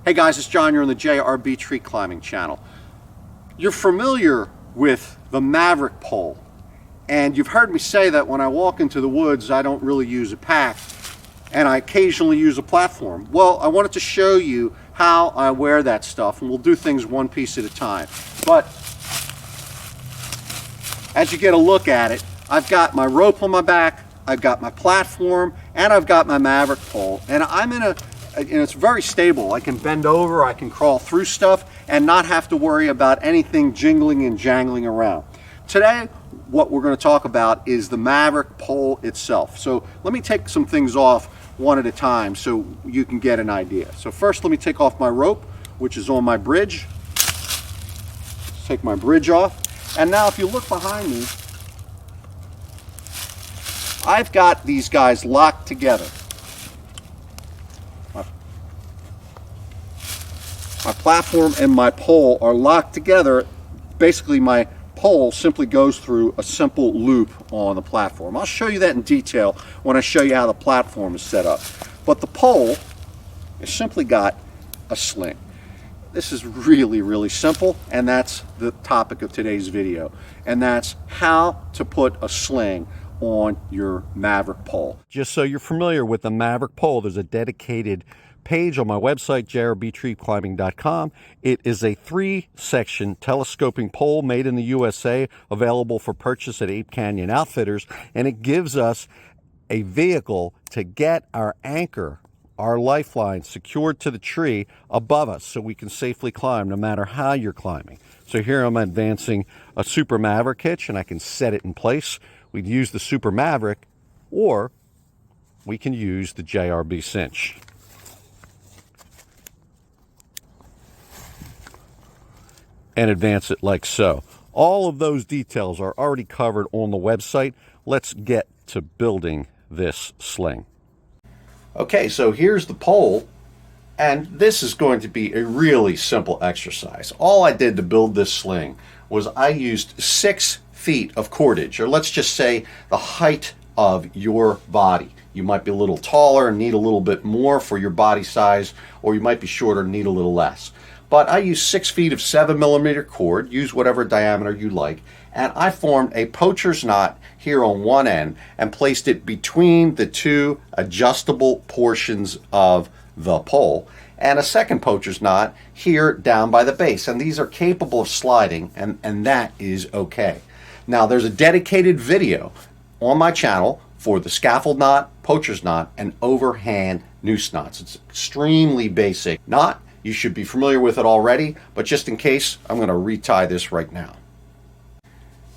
Hey guys, it's John. You're on the JRB Tree Climbing channel. You're familiar with the Maverick Pole, and you've heard me say that when I walk into the woods I don't really use a pack and I occasionally use a platform. Well, I wanted to show you how I wear that stuff, and we'll do things one piece at a time. But as you get a look at it, I've got my rope on my back, I've got my platform, and I've got my Maverick Pole, and I'm in and it's very stable. I can bend over, I can crawl through stuff and not have to worry about anything jingling and jangling around. Today, what we're going to talk about is the Maverick Pole itself. So let me take some things off one at a time so you can get an idea. So first, let me take off my rope, which is on my bridge. Let's take my bridge off. And now if you look behind me, I've got these guys locked together. My platform and my pole are locked together. Basically, my pole simply goes through a simple loop on the platform. I'll show you that in detail when I show you how the platform is set up. But the pole has simply got a sling. This is really, really simple, and that's the topic of today's video. And that's how to put a sling on your Maverick Pole. Just so you're familiar with the Maverick Pole, there's a dedicated page on my website, jrbtreeclimbing.com. It is a 3-section telescoping pole made in the USA, available for purchase at Ape Canyon Outfitters, and it gives us a vehicle to get our anchor, our lifeline, secured to the tree above us so we can safely climb no matter how you're climbing. So here I'm advancing a Super Maverick hitch, and I can set it in place. We'd use the Super Maverick, or we can use the JRB cinch. And advance it like so. All of those details are already covered on the website. Let's get to building this sling. Okay, so here's the pole, and this is going to be a really simple exercise. All I did to build this sling was I used 6 feet of cordage, or let's just say the height of your body. You might be a little taller and need a little bit more for your body size, or you might be shorter and need a little less. But I used 6 feet of 7mm cord, use whatever diameter you like, and I formed a poacher's knot here on one end and placed it between the 2 adjustable portions of the pole, and a second poacher's knot here down by the base. And these are capable of sliding, and that is okay. Now, there's a dedicated video on my channel for the scaffold knot, poacher's knot, and overhand noose knots. It's extremely basic knot. You should be familiar with it already, but just in case, I'm going to retie this right now.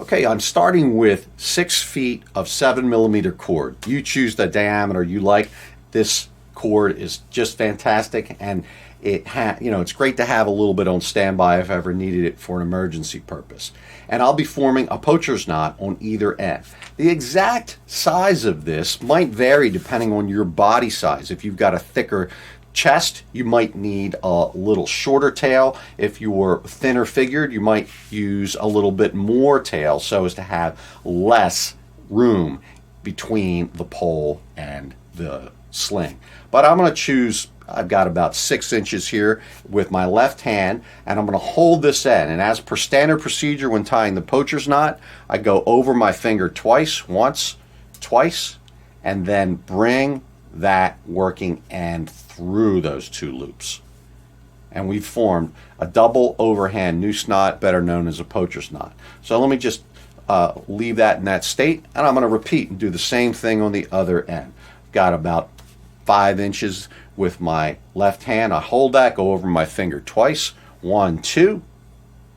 Okay, I'm starting with 6 feet of 7mm cord. You choose the diameter you like. This cord is just fantastic, and it's great to have a little bit on standby if I ever needed it for an emergency purpose. And I'll be forming a poacher's knot on either end. The exact size of this might vary depending on your body size. If you've got a thicker chest, you might need a little shorter tail. If you're thinner figured, you might use a little bit more tail so as to have less room between the pole and the sling. But I'm going to choose, I've got about 6 inches here with my left hand, and I'm going to hold this end. And as per standard procedure when tying the poacher's knot, I go over my finger twice, once, twice, and then bring that working end through those 2 loops. And we've formed a double overhand noose knot, better known as a poacher's knot. So let me just leave that in that state, and I'm going to repeat and do the same thing on the other end. Got about 5 inches with my left hand. I hold that, go over my finger twice, 1, 2,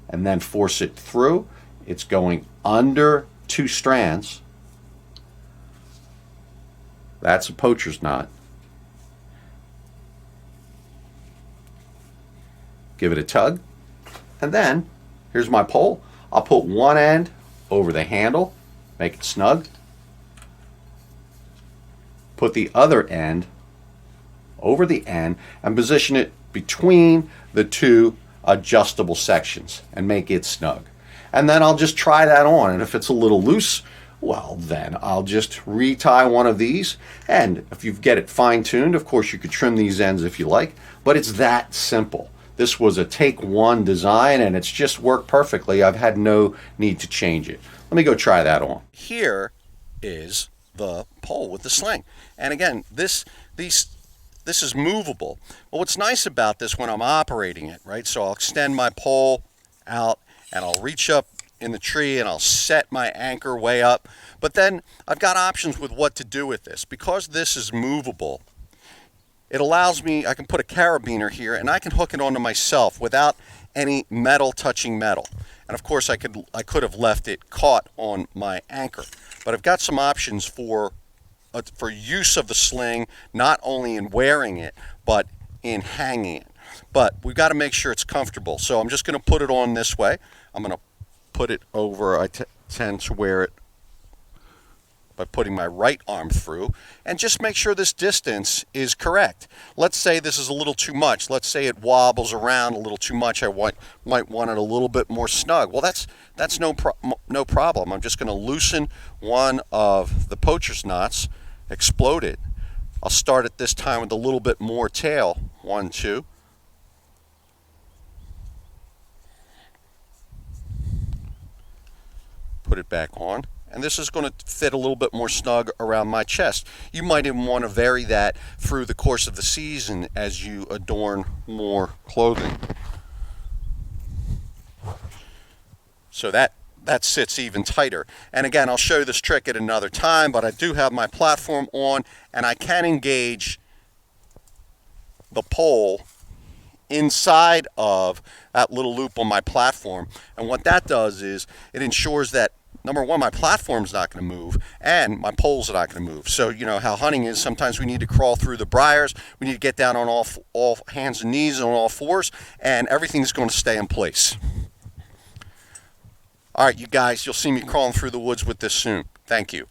and then force it through. It's going under 2 strands. That's a poacher's knot. Give it a tug, and then here's my pole. I'll put one end over the handle, make it snug. Put the other end over the end and position it between the 2 adjustable sections and make it snug. And then I'll just try that on, and if it's a little loose, Well, then I'll just retie one of these, and if you get it fine-tuned, of course you could trim these ends if you like, but it's that simple. This was a take one design, and it's just worked perfectly. I've had no need to change it. Let me go try that on. Here is the pole with the sling, and again, this is movable. But what's nice about this when I'm operating it, right? So I'll extend my pole out, and I'll reach up in the tree and I'll set my anchor way up. But then I've got options with what to do with this. Because this is movable, it allows me, I can put a carabiner here and I can hook it onto myself without any metal touching metal. And of course I could have left it caught on my anchor. But I've got some options for use of the sling, not only in wearing it, but in hanging it. But we've got to make sure it's comfortable. So I'm just going to put it on this way. I'm going to put it over. I tend to wear it by putting my right arm through, and just make sure this distance is correct. Let's say this is a little too much. Let's say it wobbles around a little too much. I might want it a little bit more snug. Well, that's no problem. I'm just going to loosen one of the poacher's knots, explode it. I'll start it this time with a little bit more tail. 1, 2. Put it back on, and this is going to fit a little bit more snug around my chest. You might even want to vary that through the course of the season as you adorn more clothing. So that sits even tighter. And again, I'll show you this trick at another time, but I do have my platform on, and I can engage the pole inside of that little loop on my platform. And what that does is it ensures that, number one, my platform's not going to move and my pole's not going to move. So you know how hunting is, sometimes we need to crawl through the briars, we need to get down on all hands and knees on all fours, and everything's going to stay in place. All right, you guys, you'll see me crawling through the woods with this soon. Thank you.